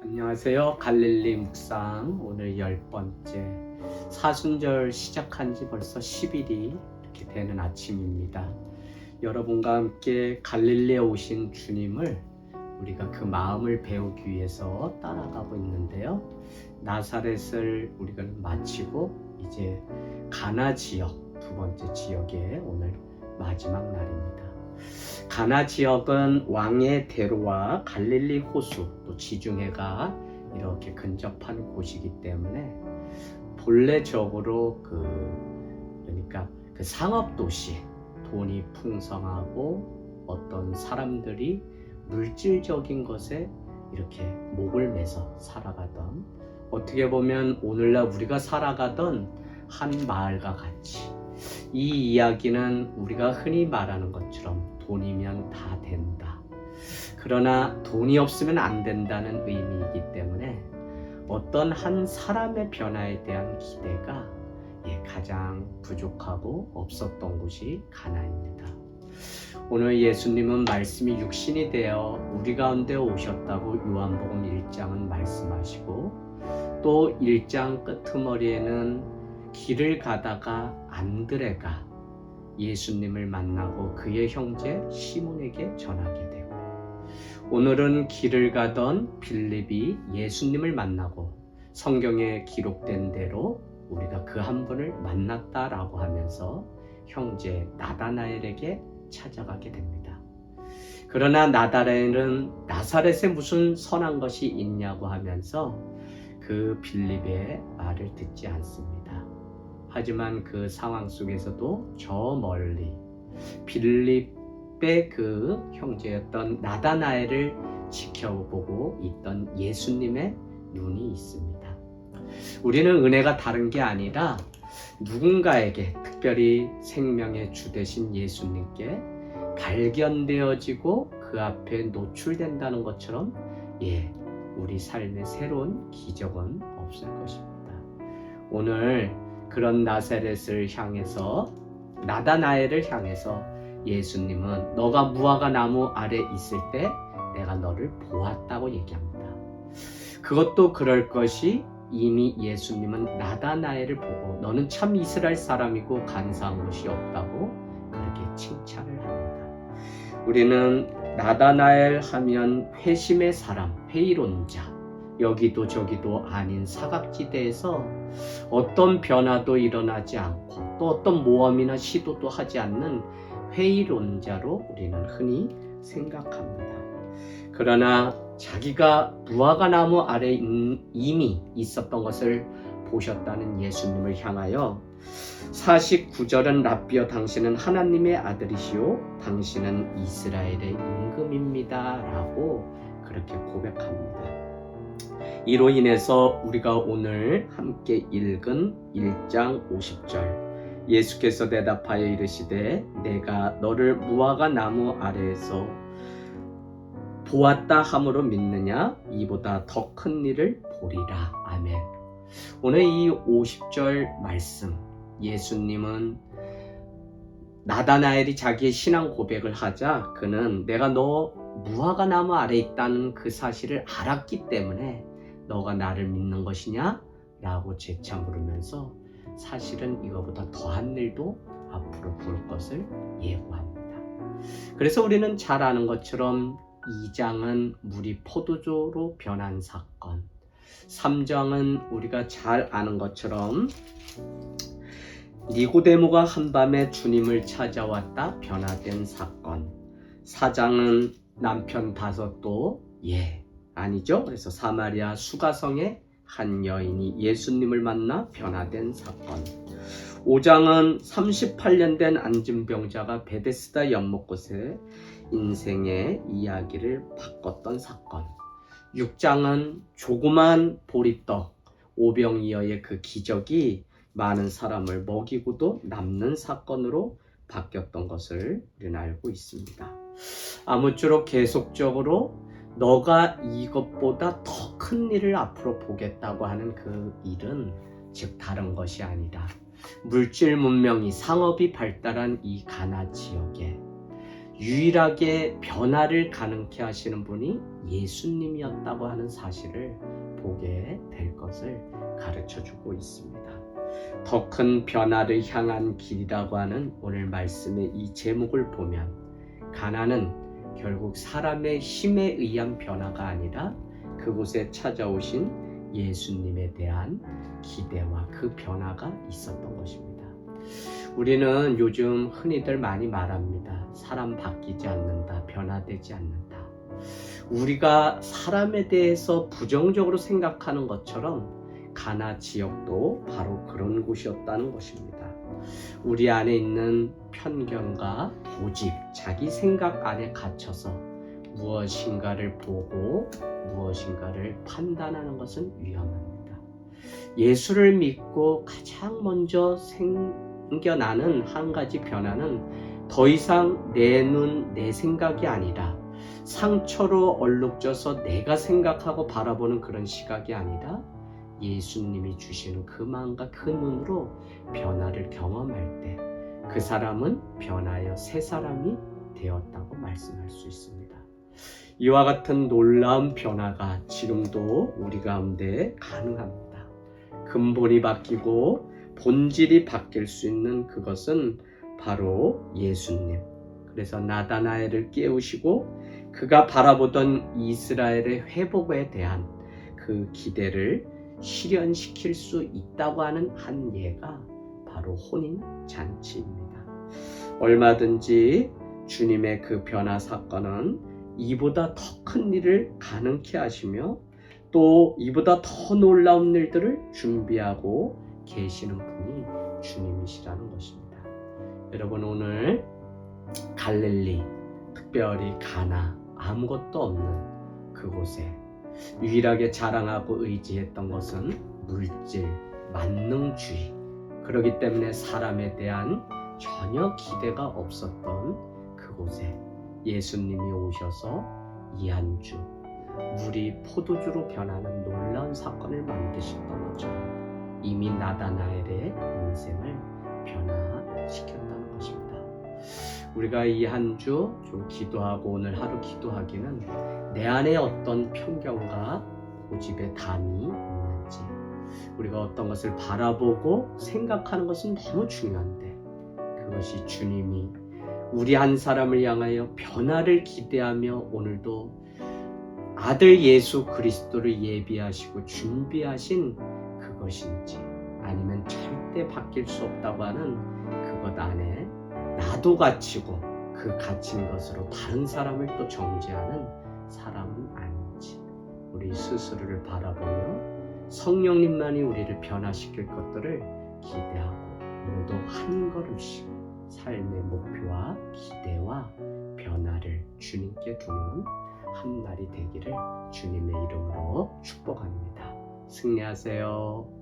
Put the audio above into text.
안녕하세요. 갈릴리 묵상 오늘 10번째 사순절 시작한 지 벌써 10일이 이렇게 되는 아침입니다. 여러분과 함께 갈릴리에 오신 주님을 우리가 그 마음을 배우기 위해서 따라가고 있는데요. 나사렛을 우리가 마치고 이제 가나 지역, 두 번째 지역에 오늘 마지막 날입니다. 가나 지역은 왕의 대로와 갈릴리 호수 또 지중해가 이렇게 근접한 곳이기 때문에 본래적으로 그러니까 그 상업 도시, 돈이 풍성하고 어떤 사람들이 물질적인 것에 이렇게 목을 매서 살아가던, 어떻게 보면 오늘날 우리가 살아가던 한 마을과 같이, 이 이야기는 우리가 흔히 말하는 것처럼 돈이면 다 된다, 그러나 돈이 없으면 안 된다는 의미이기 때문에 어떤 한 사람의 변화에 대한 기대가 가장 부족하고 없었던 곳이 가나입니다. 오늘 예수님은 말씀이 육신이 되어 우리 가운데 오셨다고 요한복음 1장은 말씀하시고, 또 1장 끄트머리에는 길을 가다가 안드레가 예수님을 만나고 그의 형제 시몬에게 전하게 되고, 오늘은 길을 가던 빌립이 예수님을 만나고 성경에 기록된 대로 우리가 그 한 분을 만났다라고 하면서 형제 나다나엘에게 찾아가게 됩니다. 그러나 나다나엘은 나사렛에 무슨 선한 것이 있냐고 하면서 그 빌립의 말을 듣지 않습니다. 하지만 그 상황 속에서도 저 멀리 빌립의 그 형제였던 나다나엘을 지켜보고 있던 예수님의 눈이 있습니다. 우리는 은혜가 다른 게 아니라 누군가에게, 특별히 생명의 주 되신 예수님께 발견되어지고 그 앞에 노출된다는 것처럼 우리 삶의 새로운 기적은 없을 것입니다. 오늘 그런 나사렛을 향해서, 나다나엘을 향해서 예수님은 너가 무화과 나무 아래 있을 때 내가 너를 보았다고 얘기합니다. 그것도 그럴 것이, 이미 예수님은 나다나엘을 보고 너는 참 이스라엘 사람이고 간사한 것이 없다고 그렇게 칭찬을 합니다. 우리는 나다나엘 하면 회심의 사람, 회의론자, 여기도 저기도 아닌 사각지대에서 어떤 변화도 일어나지 않고 또 어떤 모험이나 시도도 하지 않는 회의론자로 우리는 흔히 생각합니다. 그러나 자기가 무화과 나무 아래 이미 있었던 것을 보셨다는 예수님을 향하여 49절은 랍비여 당신은 하나님의 아들이시오 당신은 이스라엘의 임금입니다 라고 그렇게 고백합니다. 이로 인해서 우리가 오늘 함께 읽은 1장 50절, 예수께서 대답하여 이르시되 내가 너를 무화과 나무 아래에서 보았다 함으로 믿느냐? 이보다 더 큰 일을 보리라. 아멘. 오늘 이 50절 말씀, 예수님은 나다나엘이 자기의 신앙 고백을 하자 그는 내가 너 무화과 나무 아래 있다는 그 사실을 알았기 때문에 너가 나를 믿는 것이냐? 라고 재차 물으면서 사실은 이거보다 더한 일도 앞으로 볼 것을 예고합니다. 그래서 우리는 잘 아는 것처럼 2장은 물이 포도주로 변한 사건, 3장은 우리가 잘 아는 것처럼 니고데모가 한밤에 주님을 찾아왔다 변화된 사건, 4장은 남편 다섯도 아니죠. 그래서 사마리아 수가성의 한 여인이 예수님을 만나 변화된 사건, 5장은 38년 된 안진병자가 베데스다 연못곳에 인생의 이야기를 바꿨던 사건, 6장은 조그만 보리떡 오병이어의 그 기적이 많은 사람을 먹이고도 남는 사건으로 바뀌었던 것을 우리는 알고 있습니다. 아무쪼록 계속적으로 너가 이것보다 더 큰 일을 앞으로 보겠다고 하는 그 일은, 즉 다른 것이 아니라 물질 문명이, 상업이 발달한 이 가나 지역에 유일하게 변화를 가능케 하시는 분이 예수님이었다고 하는 사실을 보게 될 것을 가르쳐주고 있습니다. 더 큰 변화를 향한 길이라고 하는 오늘 말씀의 이 제목을 보면 가나는 결국 사람의 힘에 의한 변화가 아니라 그곳에 찾아오신 예수님에 대한 기대와 그 변화가 있었던 것입니다. 우리는 요즘 흔히들 많이 말합니다. 사람 바뀌지 않는다, 변화되지 않는다. 우리가 사람에 대해서 부정적으로 생각하는 것처럼 가나 지역도 바로 그런 곳이었다는 것입니다. 우리 안에 있는 편견과 고집, 자기 생각 안에 갇혀서 무엇인가를 보고 무엇인가를 판단하는 것은 위험합니다. 예수를 믿고 가장 먼저 생겨나는 한 가지 변화는 더 이상 내 눈, 내 생각이 아니라 상처로 얼룩져서 내가 생각하고 바라보는 그런 시각이 아니라 예수님이 주시는 그 마음과 그 눈으로 변화를 경험할 때 그 사람은 변하여 새 사람이 되었다고 말씀할 수 있습니다. 이와 같은 놀라운 변화가 지금도 우리 가운데 가능합니다. 근본이 바뀌고 본질이 바뀔 수 있는 그것은 바로 예수님. 그래서 나다나엘을 깨우시고 그가 바라보던 이스라엘의 회복에 대한 그 기대를 실현시킬 수 있다고 하는 한 예가 바로 혼인잔치입니다. 얼마든지 주님의 그 변화 사건은 이보다 더 큰 일을 가능케 하시며 또 이보다 더 놀라운 일들을 준비하고 계시는 분이 주님이시라는 것입니다. 여러분, 오늘 갈릴리, 특별히 가나, 아무것도 없는 그곳에 유일하게 자랑하고 의지했던 것은 물질, 만능주의. 그렇기 때문에 사람에 대한 전혀 기대가 없었던 그곳에 예수님이 오셔서 이 한 주 물이 포도주로 변하는 놀라운 사건을 만드셨던 것처럼 이미 나다나엘의 인생을 변화시켰다는 것입니다. 우리가 이 한 주 좀 기도하고 오늘 하루 기도하기는 내 안에 어떤 편견과 고집의 담이 있는지, 우리가 어떤 것을 바라보고 생각하는 것은 너무 중요한데 그것이 주님이 우리 한 사람을 향하여 변화를 기대하며 오늘도 아들 예수 그리스도를 예비하시고 준비하신 그것인지, 아니면 절대 바뀔 수 없다고 하는 그것 안에 나도 갇히고 그 갇힌 것으로 다른 사람을 또 정죄하는 사람은 아닌지, 우리 스스로를 바라보며 성령님만이 우리를 변화시킬 것들을 기대하고 오늘도 한 걸음씩 삶의 목표와 기대와 변화를 주님께 두는 한 날이 되기를 주님의 이름으로 축복합니다. 승리하세요.